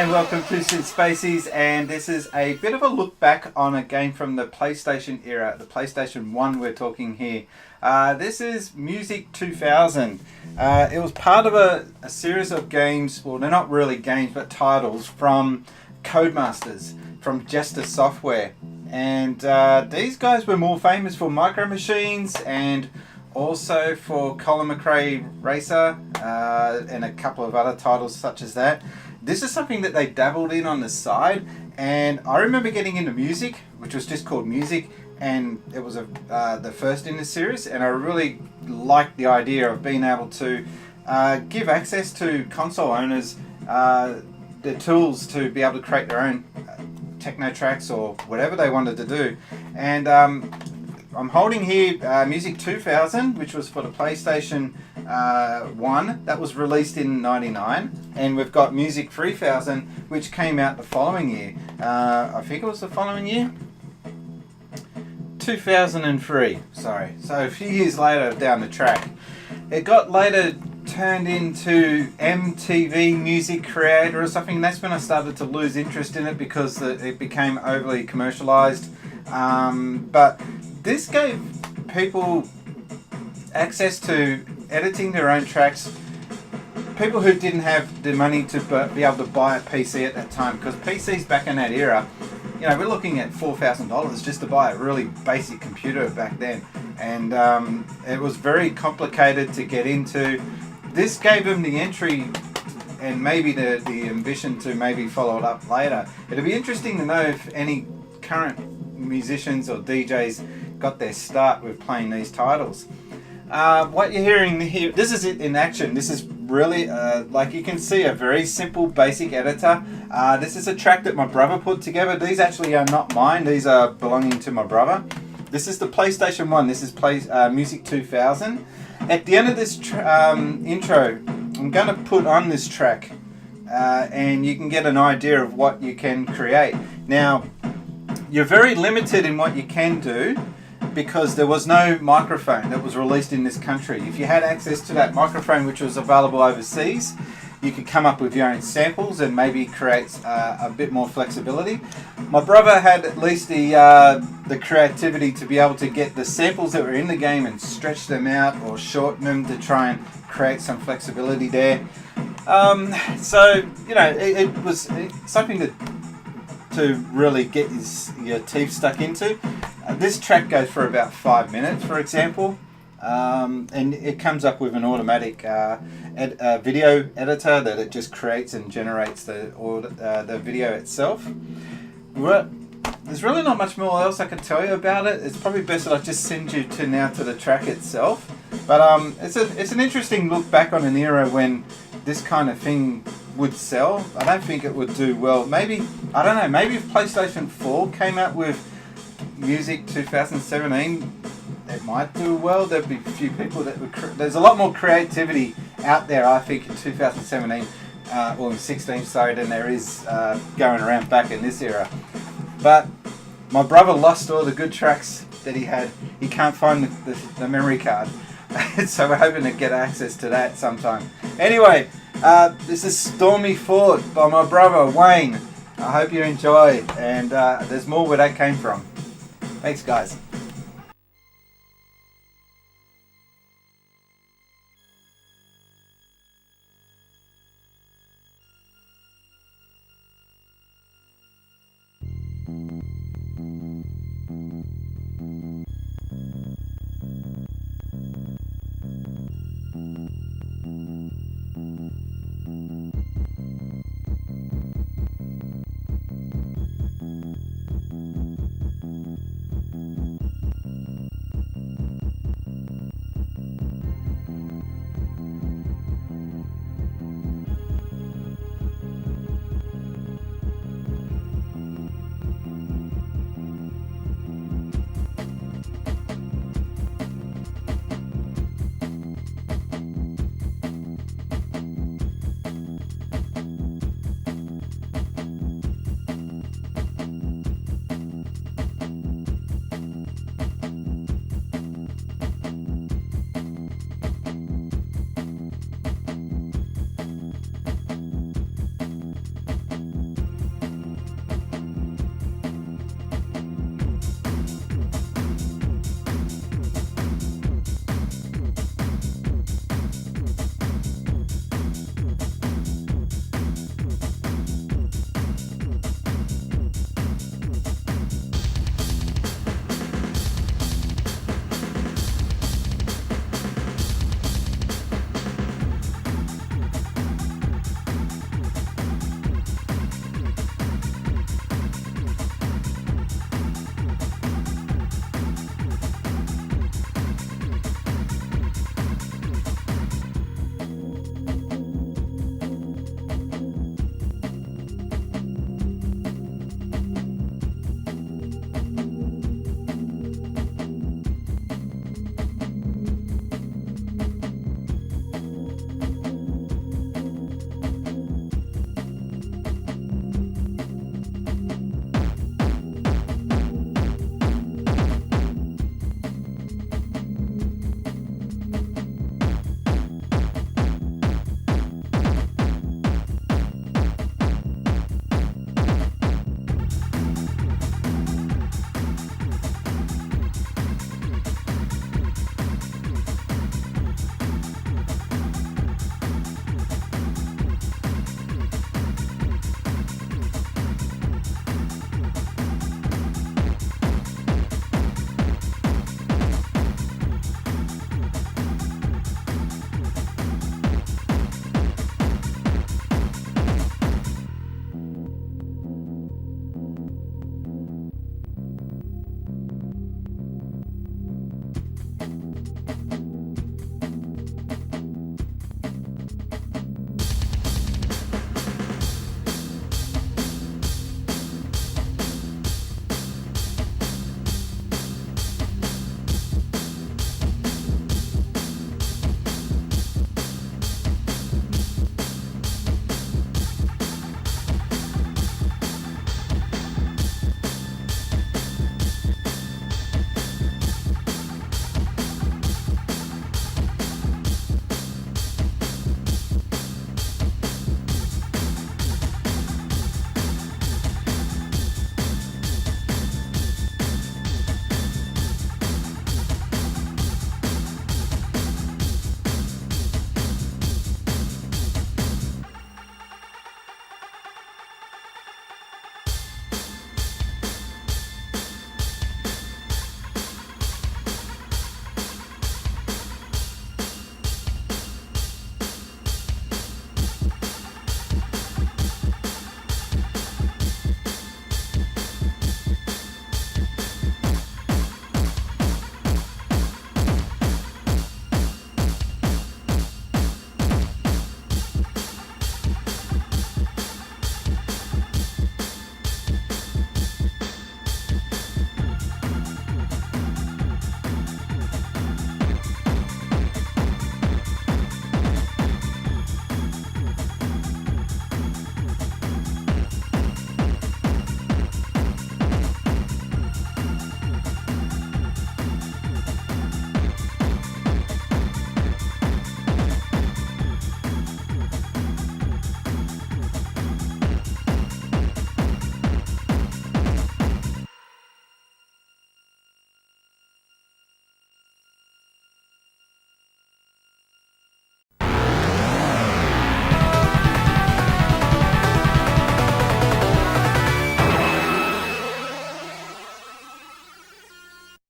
and welcome to Synth Spacies, and this is a bit of a look back on a game from the PlayStation era, the PlayStation 1 we're talking here. This is Music 2000. It was part of a series of games, well they're not really games but titles from Codemasters, from Jester Software. And these guys were more famous for Micro Machines and also for Colin McRae Racer and a couple of other titles such as that. This is something that they dabbled in on the side, and I remember getting into Music, which was just called Music, and it was the first in the series, and I really liked the idea of being able to give access to console owners the tools to be able to create their own techno tracks or whatever they wanted to do. And I'm holding here Music 2000, which was for the PlayStation 1. That was released in '99. And we've got Music 3000, which came out the following year. I think it was the following year? 2003, sorry. So a few years later down the track. It got later turned into MTV Music Creator or something. That's when I started to lose interest in it because it became overly commercialized. But this gave people access to editing their own tracks. People who didn't have the money to be able to buy a PC at that time, because PCs back in that era, you know, we're looking at $4,000 just to buy a really basic computer back then. And it was very complicated to get into. This gave them the entry and maybe the ambition to maybe follow it up later. It'll be interesting to know if any current musicians or DJs got their start with playing these titles. What you're hearing here, this is it in action. This is really, like you can see, a very simple basic editor. This is a track that my brother put together. These actually are not mine. These are belonging to my brother. This is the PlayStation 1. This is Music 2000. At the end of this intro, I'm going to put on this track and you can get an idea of what you can create. Now, you're very limited in what you can do because there was no microphone that was released in this country. If you had access to that microphone which was available overseas, you could come up with your own samples and maybe create a bit more flexibility. My brother had at least the creativity to be able to get the samples that were in the game and stretch them out or shorten them to try and create some flexibility there. So, you know, it was something to really get your teeth stuck into. This track goes for about 5 minutes, for example. And it comes up with an automatic video editor that it just creates and generates the video itself. There's really not much more else I can tell you about it. It's probably best that I just send you to the track itself. But it's an interesting look back on an era when this kind of thing would sell. I don't think it would do well. Maybe, I don't know, maybe if PlayStation 4 came out with Music 2017, it might do well. There'd be a few people that would. There's a lot more creativity out there, I think, in 2017, or in 16, sorry, than there is going around back in this era. But my brother lost all the good tracks that he had. He can't find the memory card, so we're hoping to get access to that sometime. Anyway, this is Stormy Fort by my brother Wayne. I hope you enjoy, and there's more where that came from. Thanks, guys.